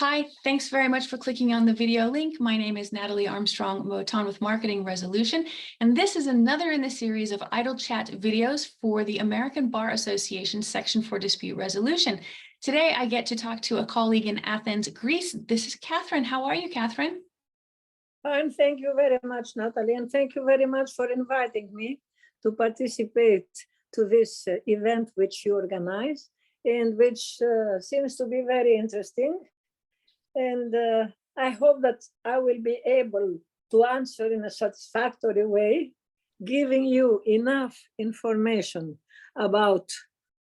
Hi, thanks very much for clicking on the video link. My name is Natalie Armstrong-Motin with Marketing Resolution, and this is another in the series of Idle Chat videos for the American Bar Association section for dispute resolution. Today, I get to talk to a colleague in Athens, Greece. This is Catherine. How are you, Catherine? Fine, thank you very much, Natalie, and thank you very much for inviting me to participate to this event which you organize and which seems to be very interesting. And I hope that I will be able to answer in a satisfactory way, giving you enough information about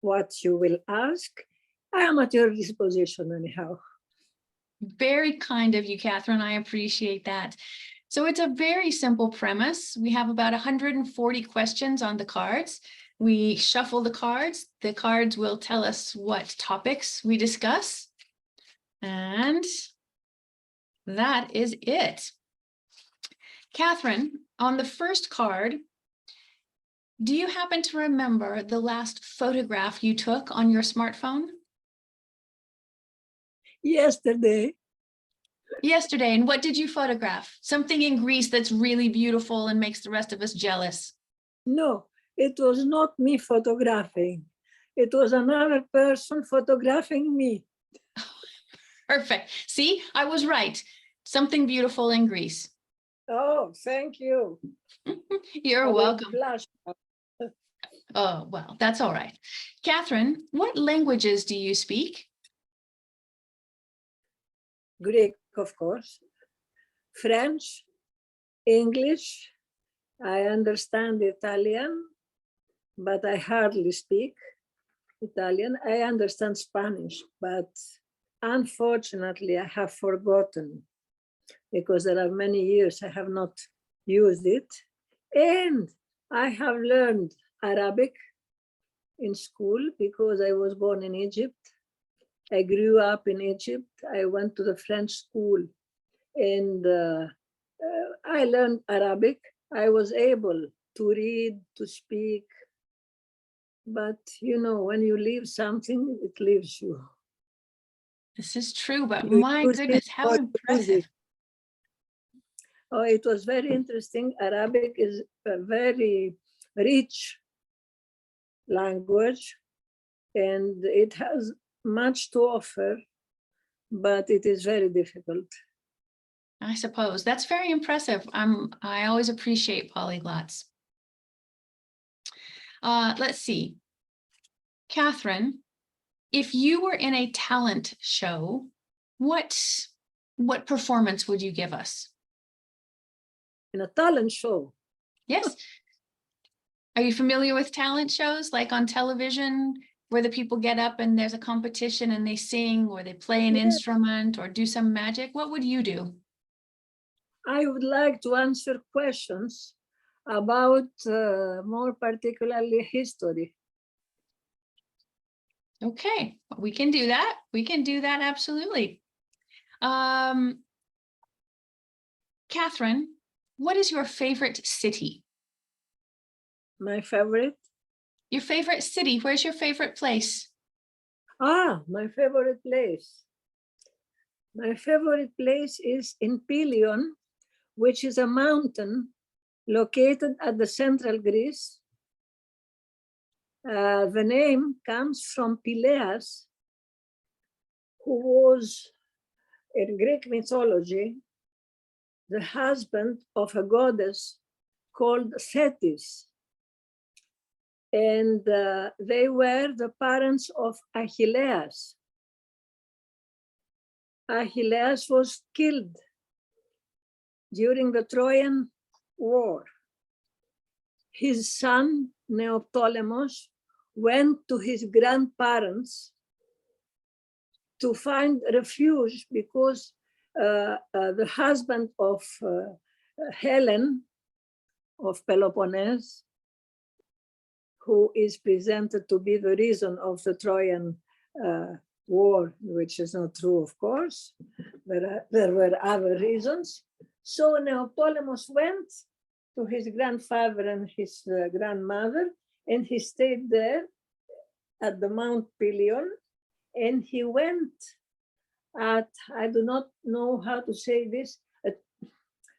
what you will ask. I am at your disposition anyhow. Very kind of you, Catherine. I appreciate that. So it's a very simple premise. We have about 140 questions on the cards. We shuffle the cards. The cards will tell us what topics we discuss. And that is it. Catherine, on the first card, do you happen to remember the last photograph you took on your smartphone? Yesterday. Yesterday, and what did you photograph? Something in Greece that's really beautiful and makes the rest of us jealous. No, it was not me photographing. It was another person photographing me. Perfect. See, I was right. Something beautiful in Greece. Oh, thank you. You're welcome. Blush. Oh, well, that's all right. Catherine, what languages do you speak? Greek, of course. French, English. I understand Italian, but I hardly speak Italian. I understand Spanish, but unfortunately, I have forgotten because there are many years I have not used it. And I have learned Arabic in school because I was born in Egypt. I grew up in Egypt. I went to the French school and I learned Arabic. I was able to read, to speak. But you know, when you leave something, it leaves you. This is true, but You my use goodness, it how or impressive. lose it. Oh, it was very interesting. Arabic is a very rich language and it has much to offer, but it is very difficult. I suppose that's very impressive. I always appreciate polyglots. Let's see. Catherine, if you were in a talent show, what performance would you give us? In a talent show? Yes. Are you familiar with talent shows like on television where the people get up and there's a competition and they sing or they play an instrument or do some magic? What would you do? I would like to answer questions about more particularly history. Okay, we can do that. We can do that, absolutely. Catherine, what is your favorite city? My favorite? Your favorite city, where's your favorite place? My favorite place. My favorite place is in Pelion, which is a mountain located at the central Greece. The name comes from Peleus, who was, in Greek mythology, the husband of a goddess called Thetis. And they were the parents of Achilles. Achilles was killed during the Trojan War. His son, Neoptolemus, went to his grandparents to find refuge because the husband of Helen of Peloponnese, who is presented to be the reason of the Trojan War, which is not true, of course. There were other reasons. So Neoptolemus went to his grandfather and his grandmother, and he stayed there at the Mount Pelion, and he went at, I do not know how to say this,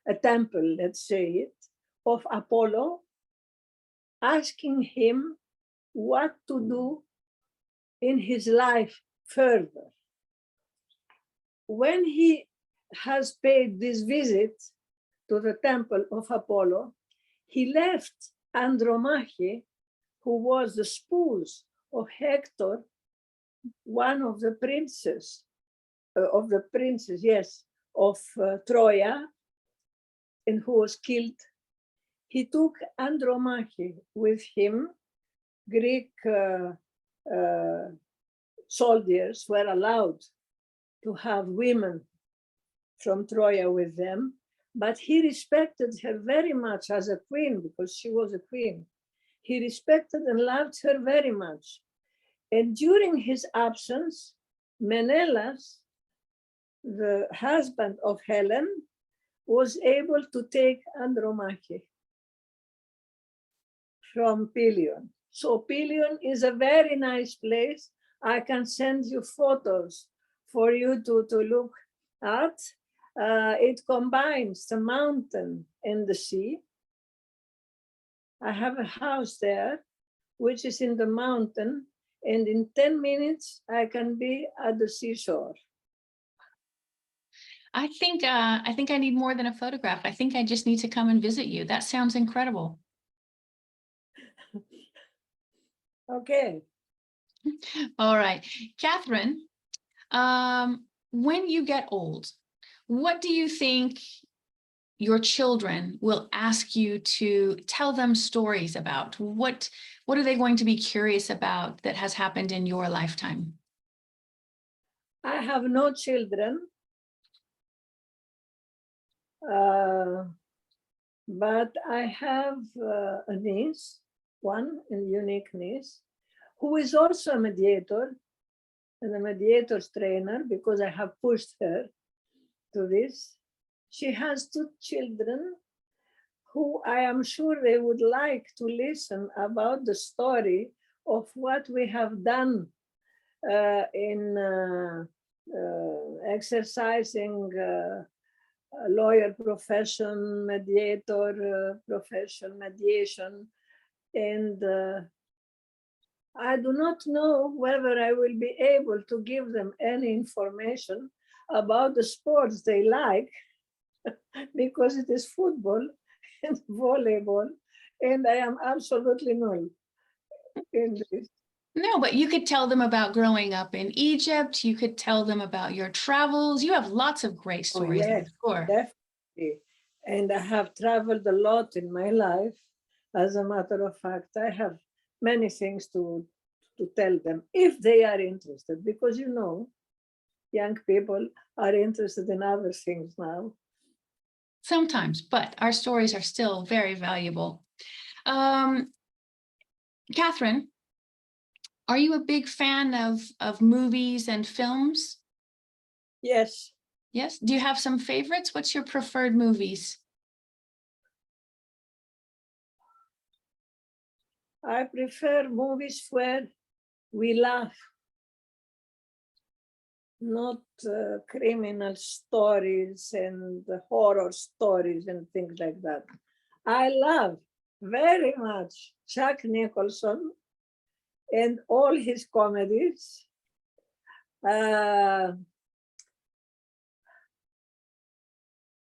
a temple, let's say it, of Apollo, asking him what to do in his life further. When he has paid this visit to the temple of Apollo, he left Andromache, who was the spouse of Hector, one of the princes, yes, of Troya, and who was killed. He took Andromache with him. Greek soldiers were allowed to have women from Troya with them, but he respected her very much as a queen, because she was a queen. He respected and loved her very much. And during his absence, Menelaus, the husband of Helen, was able to take Andromache from Pelion. So Pelion is a very nice place. I can send you photos for you to look at. It combines the mountain and the sea. I have a house there, which is in the mountain, and in 10 minutes, I can be at the seashore. I think I need more than a photograph. I think I just need to come and visit you. That sounds incredible. Okay. All right, Catherine, when you get old, what do you think your children will ask you to tell them stories about? What are they going to be curious about that has happened in your lifetime? I have no children, but I have a niece, one unique niece, who is also a mediator and a mediator's trainer, because I have pushed her to this. She has 2 children who I am sure they would like to listen about the story of what we have done in exercising a lawyer profession, mediator profession, mediation. And I do not know whether I will be able to give them any information about the sports they like, because it is football and volleyball, and I am absolutely null in this. No, but you could tell them about growing up in Egypt. You could tell them about your travels. You have lots of great stories, I'm sure. Definitely. And I have traveled a lot in my life. As a matter of fact, I have many things to tell them if they are interested, because you know, young people are interested in other things now. Sometimes, but our stories are still very valuable. Catherine, are you a big fan of movies and films? Yes. Yes. Do you have some favorites? What's your preferred movies? I prefer movies where we laugh, not criminal stories and horror stories and things like that. I love very much Jack Nicholson and all his comedies.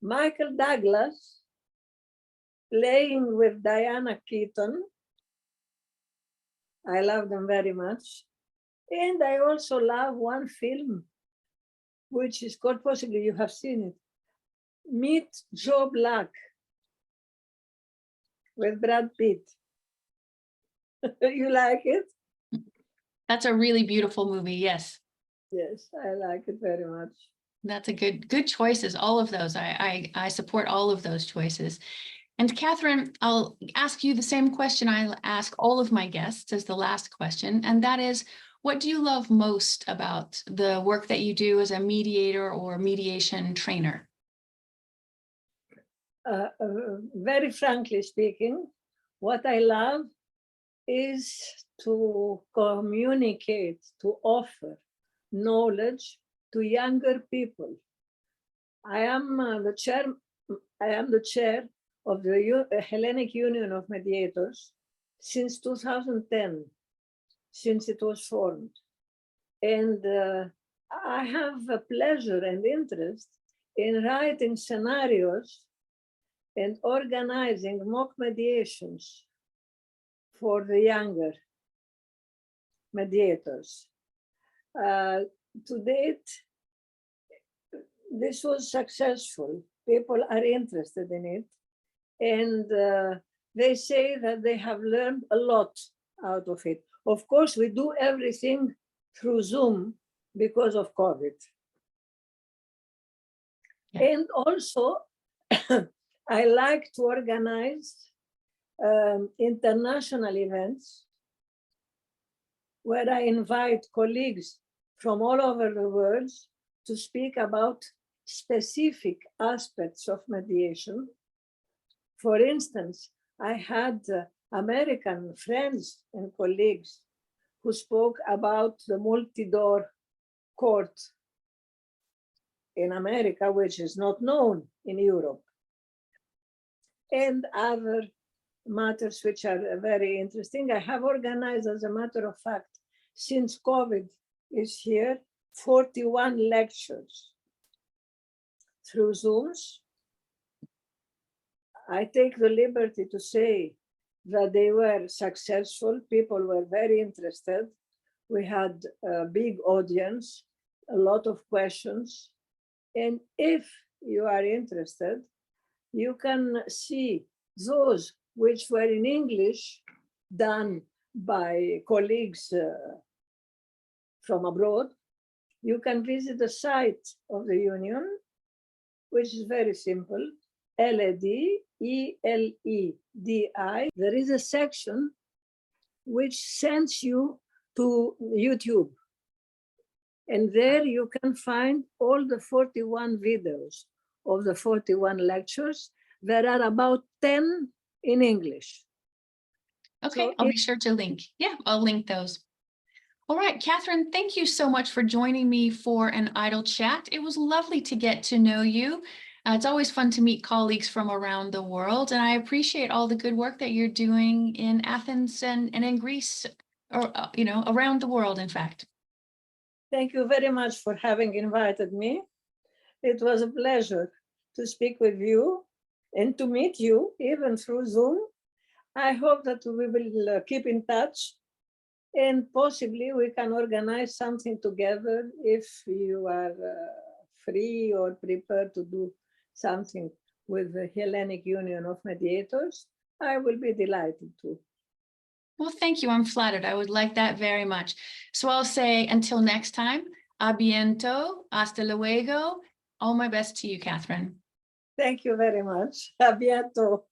Michael Douglas playing with Diana Keaton. I love them very much. And I also love one film, which is called, possibly you have seen it, Meet Joe Black, with Brad Pitt. You like it? That's a really beautiful movie. Yes. Yes, I like it very much. That's a good choices. All of those. I support all of those choices. And Catherine, I'll ask you the same question I'll ask all of my guests as the last question. And that is, what do you love most about the work that you do as a mediator or mediation trainer? Very frankly speaking, what I love is to communicate, to offer knowledge to younger people. I am the chair of the Hellenic Union of Mediators since 2010, since it was formed. And I have a pleasure and interest in writing scenarios and organizing mock mediations for the younger mediators. To date, this was successful. People are interested in it. And they say that they have learned a lot out of it. Of course, we do everything through Zoom because of COVID. Yeah. And also, I like to organize international events where I invite colleagues from all over the world to speak about specific aspects of mediation. For instance, I had American friends and colleagues who spoke about the multi-door court in America, which is not known in Europe, and other matters which are very interesting. I have organized, as a matter of fact, since COVID is here, 41 lectures through Zooms. I take the liberty to say that they were successful. People were very interested. We had a big audience, a lot of questions. And if you are interested, you can see those which were in English done by colleagues from abroad. You can visit the site of the union, which is very simple, LEDELEDI. There is a section which sends you to YouTube. And there you can find all the 41 videos of the 41 lectures. There are about 10 in English. Okay, So I'll be sure to link. Yeah, I'll link those. All right, Catherine, thank you so much for joining me for an idle chat. It was lovely to get to know you. It's always fun to meet colleagues from around the world, and I appreciate all the good work that you're doing in Athens and in Greece, or around the world, in fact. Thank you very much for having invited me. It was a pleasure to speak with you and to meet you, even through Zoom. I hope that we will keep in touch, and possibly we can organize something together if you are free or prepared to do something with the Hellenic Union of Mediators. I will be delighted to. Well, thank you. I'm flattered. I would like that very much. So I'll say until next time, a biento, hasta luego. All my best to you, Catherine. Thank you very much. A biento.